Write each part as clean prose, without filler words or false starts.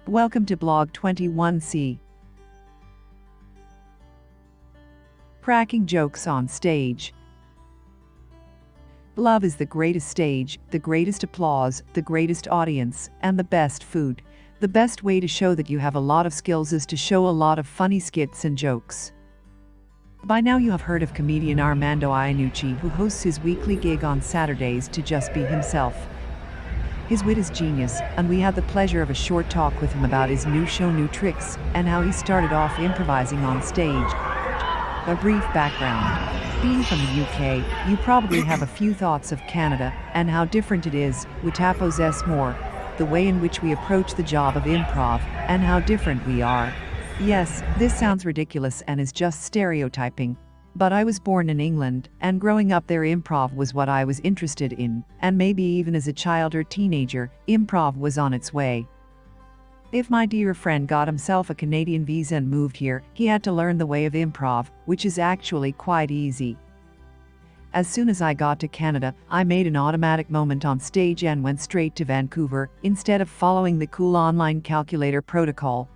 Welcome to Blog21c. Cracking jokes on stage. Love is the greatest stage, the greatest applause, the greatest audience, and the best food. The best way to show that you have a lot of skills is to show a lot of funny skits and jokes. By now you have heard of comedian Armando Iannucci, who hosts his weekly gig on Saturdays to just be himself. His wit is genius, and we had the pleasure of a short talk with him about his new show New Tricks, and how he started off improvising on stage. A brief background. Being from the UK, you probably have a few thoughts of Canada, and how different it is, with tapos s more, the way in which we approach the job of improv, and how different we are. Yes, this sounds ridiculous and is just stereotyping. But I was born in England, and growing up there improv was what I was interested in, and maybe even as a child or teenager, improv was on its way. If my dear friend got himself a Canadian visa and moved here, he had to learn the way of improv, which is actually quite easy. As soon as I got to Canada, I made an automatic moment on stage and went straight to Vancouver, instead of following the cool online calculator protocol.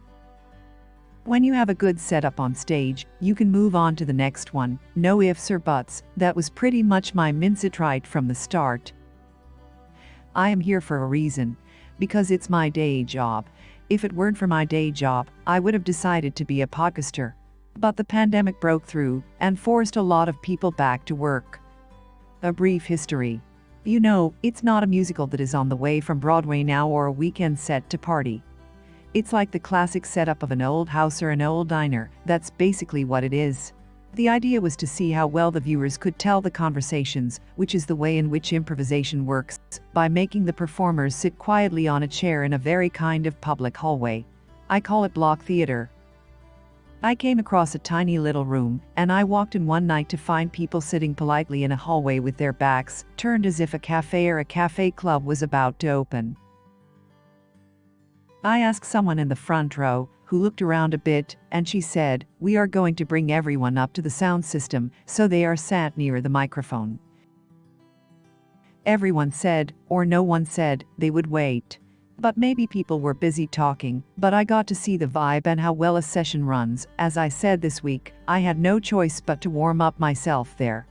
When you have a good setup on stage, you can move on to the next one, no ifs or buts. That was pretty much my mindset right from the start. I am here for a reason, because it's my day job. If it weren't for my day job, I would have decided to be a podcaster. But the pandemic broke through and forced a lot of people back to work. A brief history. You know, it's not a musical that is on the way from Broadway now or a weekend set to party. It's like the classic setup of an old house or an old diner. That's basically what it is. The idea was to see how well the viewers could tell the conversations, which is the way in which improvisation works, by making the performers sit quietly on a chair in a very kind of public hallway. I call it block theater. I came across a tiny little room, and I walked in one night to find people sitting politely in a hallway with their backs turned as if a cafe or a cafe club was about to open. I asked someone in the front row, who looked around a bit, and she said, "We are going to bring everyone up to the sound system, so they are sat near the microphone." Everyone said, or no one said, they would wait. But maybe people were busy talking, but I got to see the vibe and how well a session runs. As I said this week, I had no choice but to warm up myself there.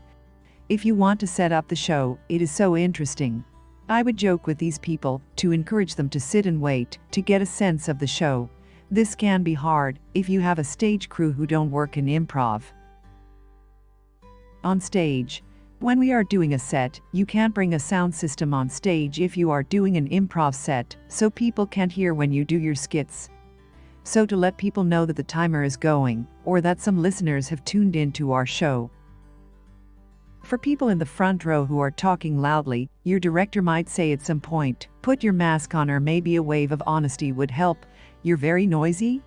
If you want to set up the show, it is so interesting. I would joke with these people, to encourage them to sit and wait, to get a sense of the show. This can be hard, if you have a stage crew who don't work in improv. On stage. When we are doing a set, you can't bring a sound system on stage if you are doing an improv set, so people can't hear when you do your skits. So to let people know that the timer is going, or that some listeners have tuned into our show. For people in the front row who are talking loudly, your director might say at some point, "Put your mask on," or maybe a wave of honesty would help. "You're very noisy?"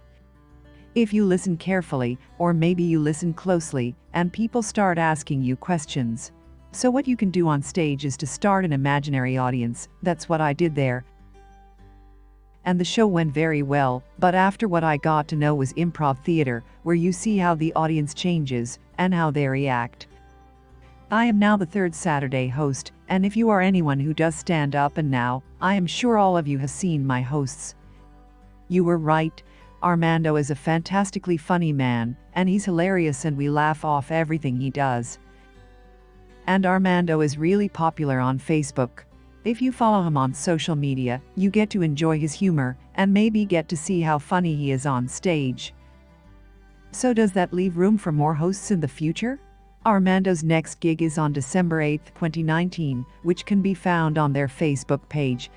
If you listen carefully, or maybe you listen closely, and people start asking you questions. So what you can do on stage is to start an imaginary audience. That's what I did there. And the show went very well, but after what I got to know was improv theater, where you see how the audience changes, and how they react. I am now the third Saturday host, and if you are anyone who does stand up and now, I am sure all of you have seen my hosts. You were right. Armando is a fantastically funny man, and he's hilarious and we laugh off everything he does. And Armando is really popular on Facebook. If you follow him on social media, you get to enjoy his humor, and maybe get to see how funny he is on stage. So does that leave room for more hosts in the future? Armando's next gig is on December 8, 2019, which can be found on their Facebook page.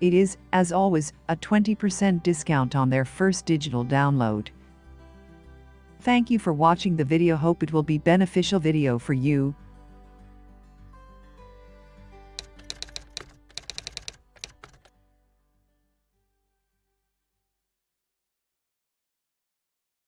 It is, as always, a 20% discount on their first digital download. Thank you for watching the video. Hope it will be beneficial video for you.